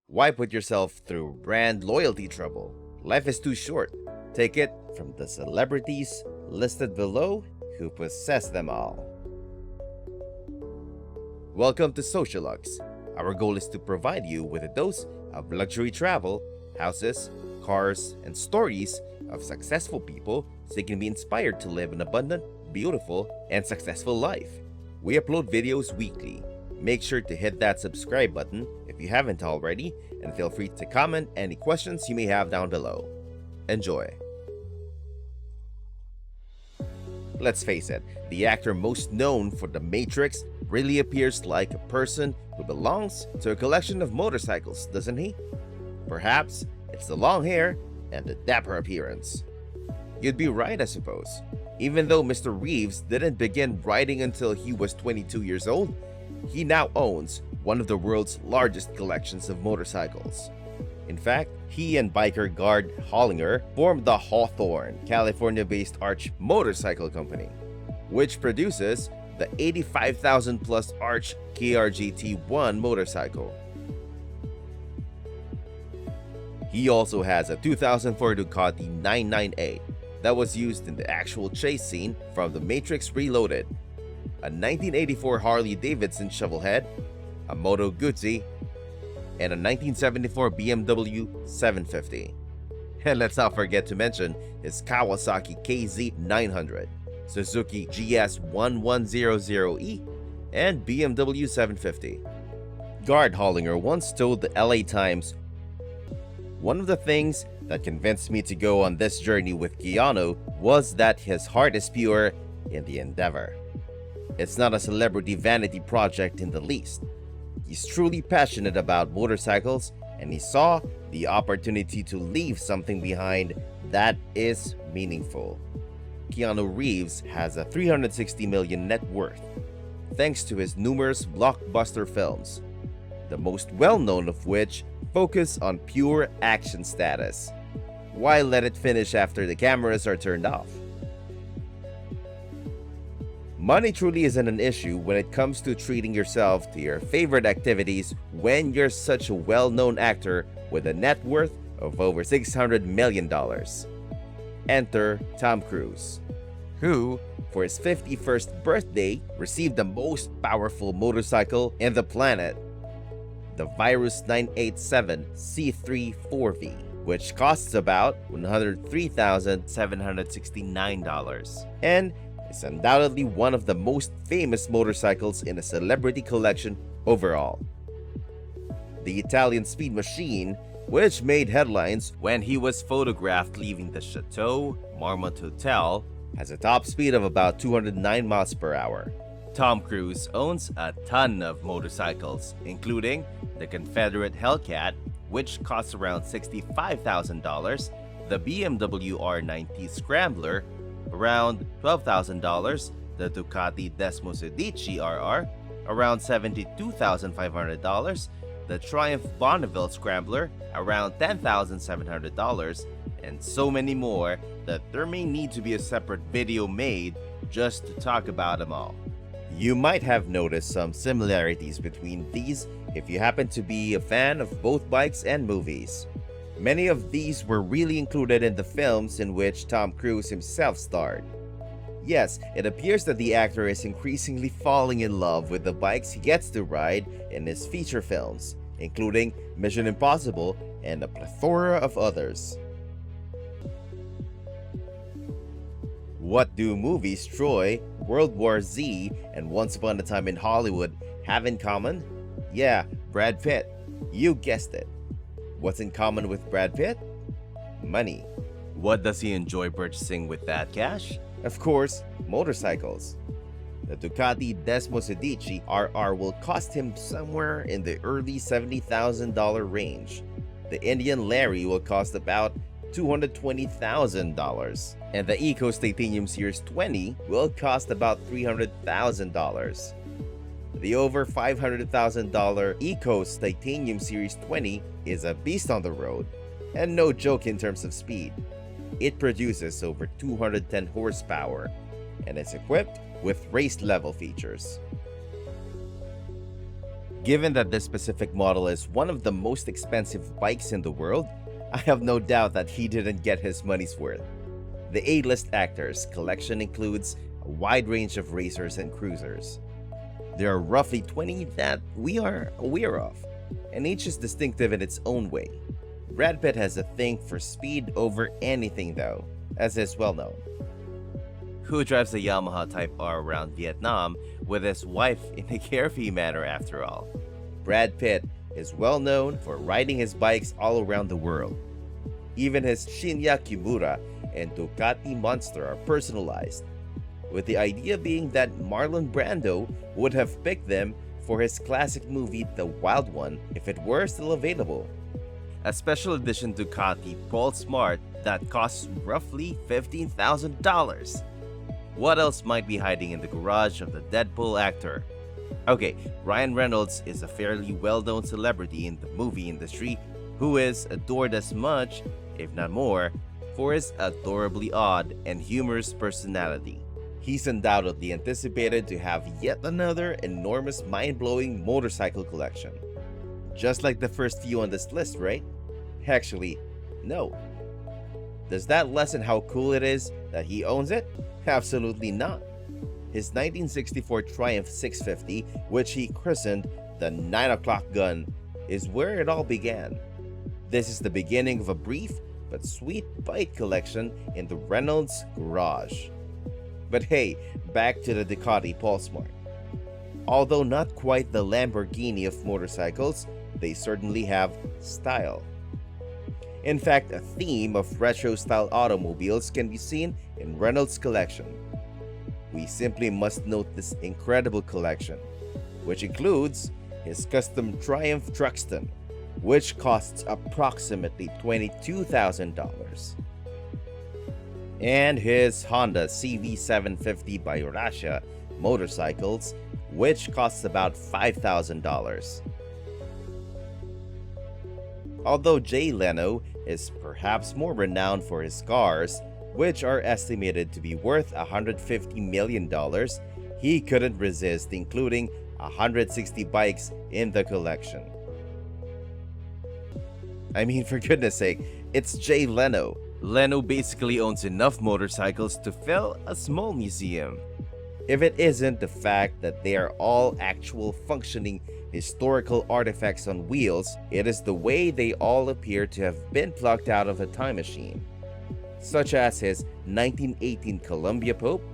Why put yourself through brand loyalty trouble? Life is too short. Take it from the celebrities listed below who possess them all. Welcome to Socialuxe. Our goal is to provide you with a dose of luxury travel, houses, cars, and stories of successful people so you can be inspired to live an abundant, beautiful, and successful life. We upload videos weekly. Make sure to hit that subscribe button if you haven't already, and feel free to comment any questions you may have down below. Enjoy! Let's face it, the actor most known for The Matrix really appears like a person who belongs to a collection of motorcycles, doesn't he? Perhaps it's the long hair and the dapper appearance. You'd be right, I suppose. Even though Mr. Reeves didn't begin riding until he was 22 years old, he now owns one of the world's largest collections of motorcycles. In fact, he and biker Gard Hollinger formed the Hawthorne, California-based Arch Motorcycle Company, which produces the 85,000 plus Arch KRGT1 motorcycle. He also has a 2004 Ducati 998 that was used in the actual chase scene from The Matrix Reloaded, a 1984 Harley-Davidson Shovelhead, a Moto Guzzi, and a 1974 BMW 750. And let's not forget to mention his Kawasaki KZ900, Suzuki GS1100E, and BMW 750. Gard Hollinger once told the LA Times, "One of the things that convinced me to go on this journey with Keanu was that his heart is pure in the endeavor. It's not a celebrity vanity project in the least. He's truly passionate about motorcycles, and he saw the opportunity to leave something behind that is meaningful." Keanu Reeves has a $360 million net worth, thanks to his numerous blockbuster films, the most well-known of which focus on pure action status. Why let it finish after the cameras are turned off? Money truly isn't an issue when it comes to treating yourself to your favorite activities when you're such a well-known actor with a net worth of over $600 million. Enter Tom Cruise, who, for his 51st birthday, received the most powerful motorcycle in the planet, the Virus 987 C3 4V, which costs about $103,769 and is undoubtedly one of the most famous motorcycles in a celebrity collection overall. The Italian speed machine, which made headlines when he was photographed leaving the Chateau Marmont Hotel, has a top speed of about 209 miles per hour. Tom Cruise owns a ton of motorcycles, including the Confederate Hellcat, which costs around $65,000, the BMW R90 Scrambler, around $12,000, the Ducati Desmosedici RR, around $72,500, the Triumph Bonneville Scrambler, around $10,700, and so many more that there may need to be a separate video made just to talk about them all. You might have noticed some similarities between these if you happen to be a fan of both bikes and movies. Many of these were really included in the films in which Tom Cruise himself starred. Yes, it appears that the actor is increasingly falling in love with the bikes he gets to ride in his feature films, including Mission Impossible and a plethora of others. What do movies Troy, World War Z, and Once Upon a Time in Hollywood have in common? Yeah, Brad Pitt. You guessed it. What's in common with Brad Pitt? Money. What does he enjoy purchasing with that cash? Of course, motorcycles. The Ducati Desmosedici RR will cost him somewhere in the early $70,000 range. The Indian Larry will cost about $220,000, and the Ecos Titanium Series 20 will cost about $300,000. The over $500,000 Ecos Titanium Series 20 is a beast on the road, and no joke in terms of speed. It produces over 210 horsepower and is equipped with race level features. Given that this specific model is one of the most expensive bikes in the world, I have no doubt that he didn't get his money's worth. The A-list actors collection includes a wide range of racers and cruisers. There are roughly 20 that we are aware of, and each is distinctive in its own way. Brad Pitt has a thing for speed over anything though, as is well known. Who drives a Yamaha Type R around Vietnam with his wife in a carefree manner after all? Brad Pitt is well known for riding his bikes all around the world. Even his Shinya Kimura and Ducati Monster are personalized, with the idea being that Marlon Brando would have picked them for his classic movie The Wild One if it were still available. A special edition Ducati Paul Smart that costs roughly $15,000. What else might be hiding in the garage of the Deadpool actor? Okay, Ryan Reynolds is a fairly well-known celebrity in the movie industry who is adored as much, if not more, for his adorably odd and humorous personality. He's undoubtedly anticipated to have yet another enormous mind-blowing motorcycle collection. Just like the first few on this list, right? Actually, no. Does that lessen how cool it is that he owns it? Absolutely not. His 1964 Triumph 650, which he christened the 9 o'clock gun, is where it all began. This is the beginning of a brief but sweet bike collection in the Reynolds garage. But hey, back to the Ducati Paul Smart. Although not quite the Lamborghini of motorcycles, they certainly have style. In fact, a theme of retro-style automobiles can be seen in Reynolds' collection. We simply must note this incredible collection, which includes his custom Triumph Truxton, which costs approximately $22,000, and his Honda CV750 by Russia motorcycles, which costs about $5,000. Although Jay Leno is perhaps more renowned for his cars, which are estimated to be worth $150 million, he couldn't resist including 160 bikes in the collection. I mean, for goodness sake, it's Jay Leno. Leno basically owns enough motorcycles to fill a small museum. If it isn't the fact that they are all actual functioning historical artifacts on wheels, it is the way they all appear to have been plucked out of a time machine, such as his 1918 Columbia Pope,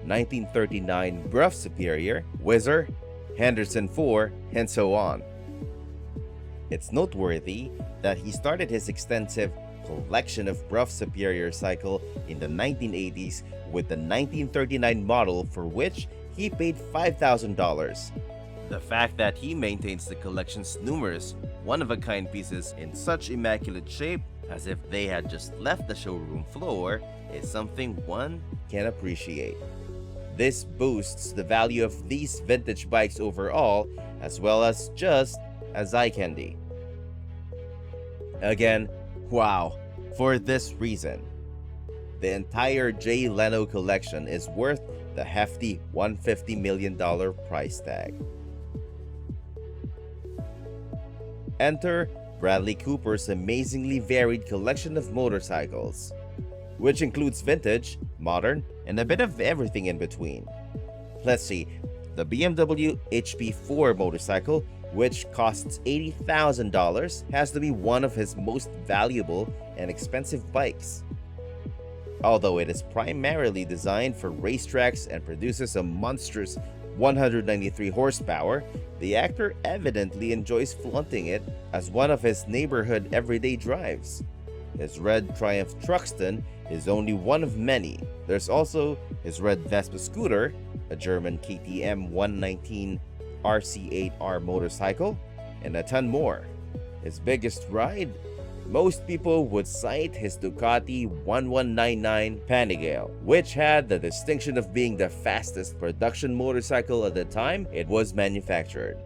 1939 Bruff Superior, Whizzer, Henderson 4, and so on. It's noteworthy that he started his extensive collection of Bruff Superior cycle in the 1980s with the 1939 model, for which he paid $5,000. The fact that he maintains the collection's numerous one-of-a-kind pieces in such immaculate shape as if they had just left the showroom floor is something one can appreciate. This boosts the value of these vintage bikes overall, as well as just as eye candy. Again, wow, for this reason. The entire Jay Leno collection is worth the hefty $150 million price tag. Enter Bradley Cooper's amazingly varied collection of motorcycles, which includes vintage, modern, and a bit of everything in between. Let's see, the BMW HP4 motorcycle, which costs $80,000, has to be one of his most valuable and expensive bikes. Although it is primarily designed for racetracks and produces a monstrous 193 horsepower, the actor evidently enjoys flaunting it as one of his neighborhood everyday drives. His red Triumph Truxton is only one of many. There's also his red Vespa scooter, a German KTM 119 RC8R motorcycle, and a ton more. His biggest ride? Most people would cite his Ducati 1199 Panigale, which had the distinction of being the fastest production motorcycle at the time it was manufactured.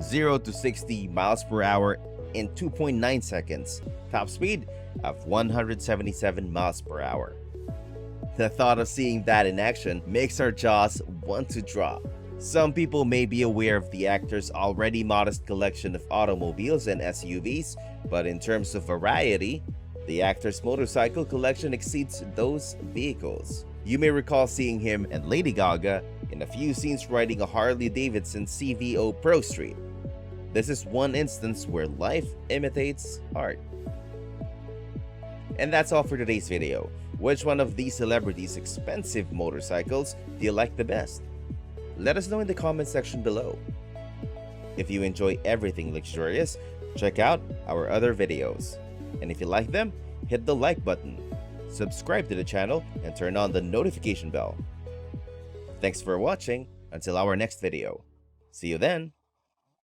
0 to 60 miles per hour in 2.9 seconds, top speed of 177 miles per hour. The thought of seeing that in action makes our jaws want to drop. Some people may be aware of the actor's already modest collection of automobiles and SUVs, but in terms of variety, the actor's motorcycle collection exceeds those vehicles. You may recall seeing him and Lady Gaga in a few scenes riding a Harley-Davidson CVO Pro Street. This is one instance where life imitates art. And that's all for today's video. Which one of these celebrities' expensive motorcycles do you like the best? Let us know in the comment section below. If you enjoy everything luxurious, check out our other videos. And if you like them, hit the like button, subscribe to the channel, and turn on the notification bell. Thanks for watching. Until our next video. See you then.